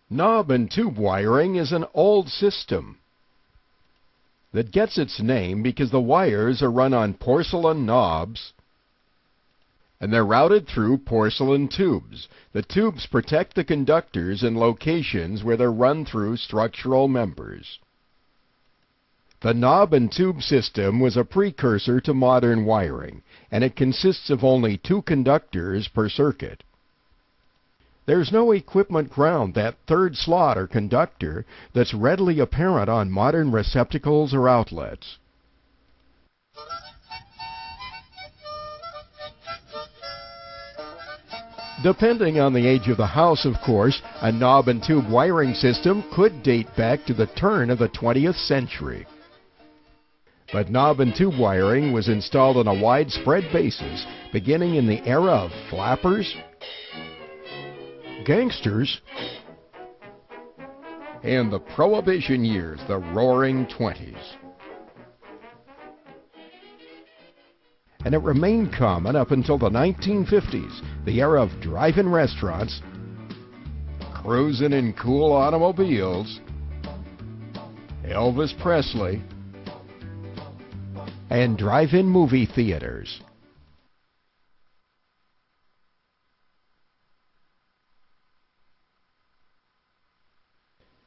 Knob and tube wiring is an old system that gets its name because the wires are run on porcelain knobs and they're routed through porcelain tubes. The tubes protect the conductors in locations where they're run through structural members. The knob and tube system was a precursor to modern wiring, and it consists of only 2 conductors per circuit. There's no equipment ground, that third slot or conductor, that's readily apparent on modern receptacles or outlets. Depending on the age of the house, of course, a knob and tube wiring system could date back to the turn of the 20th century. But knob and tube wiring was installed on a widespread basis, beginning in the era of flappers, gangsters, and the Prohibition years, the Roaring '20s. And it remained common up until the 1950s, the era of drive-in restaurants, cruising in cool automobiles, Elvis Presley, and drive-in movie theaters.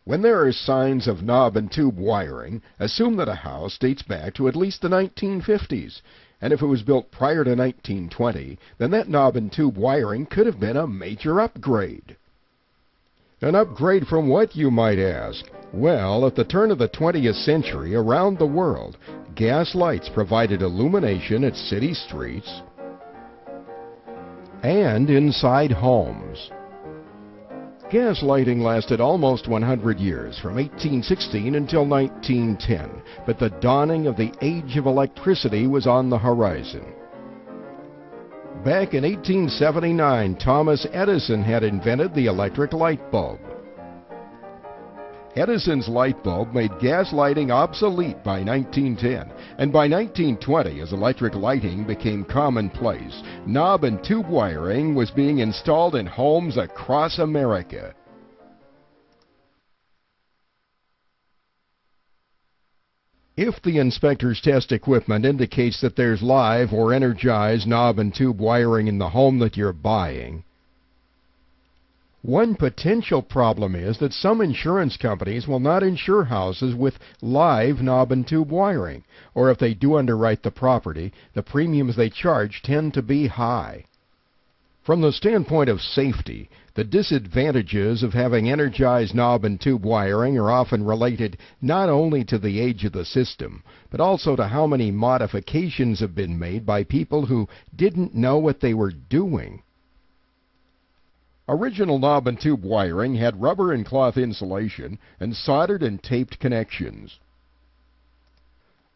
When there are signs of knob and tube wiring, assume that a house dates back to at least the 1950s. And if it was built prior to 1920, then that knob and tube wiring could have been a major upgrade. An upgrade from what, you might ask? Well, at the turn of the 20th century, around the world, gas lights provided illumination at city streets and inside homes. Gas lighting lasted almost 100 years, from 1816 until 1910, but the dawning of the age of electricity was on the horizon. Back in 1879, Thomas Edison had invented the electric light bulb. Edison's light bulb made gas lighting obsolete by 1910, and by 1920, as electric lighting became commonplace, knob and tube wiring was being installed in homes across America. If the inspector's test equipment indicates that there's live or energized knob and tube wiring in the home that you're buying, one potential problem is that some insurance companies will not insure houses with live knob and tube wiring, or if they do underwrite the property, the premiums they charge tend to be high. From the standpoint of safety, the disadvantages of having energized knob and tube wiring are often related not only to the age of the system, but also to how many modifications have been made by people who didn't know what they were doing. Original knob and tube wiring had rubber and cloth insulation and soldered and taped connections.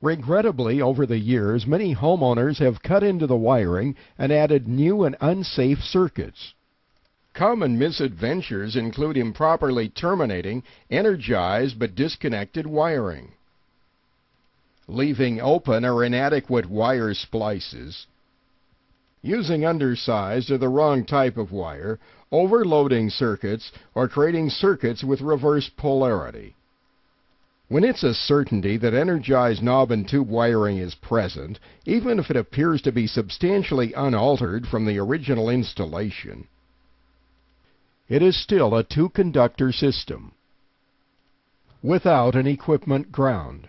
Regrettably, over the years, many homeowners have cut into the wiring and added new and unsafe circuits. Common misadventures include improperly terminating energized but disconnected wiring, leaving open or inadequate wire splices, using undersized or the wrong type of wire, overloading circuits, or creating circuits with reverse polarity. When it's a certainty that energized knob and tube wiring is present, even if it appears to be substantially unaltered from the original installation, it is still a two-conductor system without an equipment ground.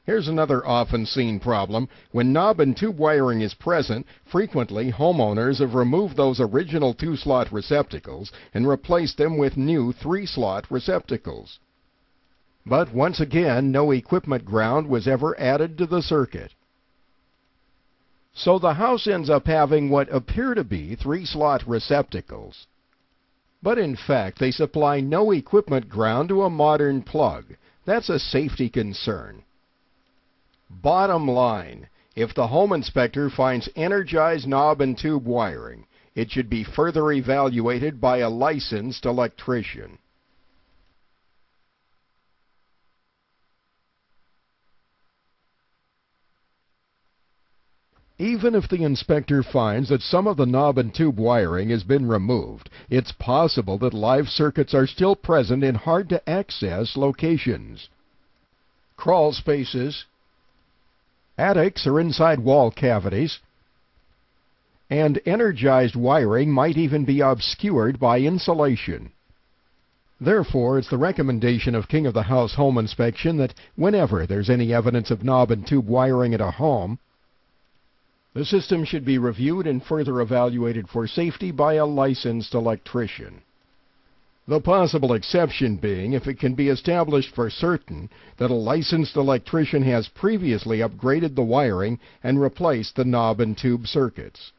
Here's another often seen problem. When knob and tube wiring is present, frequently homeowners have removed those original 2-slot receptacles and replaced them with new 3-slot receptacles. But once again, no equipment ground was ever added to the circuit. So the house ends up having what appear to be 3-slot receptacles. But in fact, they supply no equipment ground to a modern plug. That's a safety concern. Bottom line, if the home inspector finds energized knob and tube wiring, it should be further evaluated by a licensed electrician. Even if the inspector finds that some of the knob and tube wiring has been removed, it's possible that live circuits are still present in hard-to-access locations. Crawl spaces, attics or inside wall cavities, and energized wiring might even be obscured by insulation. Therefore, it's the recommendation of King of the House Home Inspection that whenever there's any evidence of knob and tube wiring at a home, the system should be reviewed and further evaluated for safety by a licensed electrician. The possible exception being if it can be established for certain that a licensed electrician has previously upgraded the wiring and replaced the knob and tube circuits.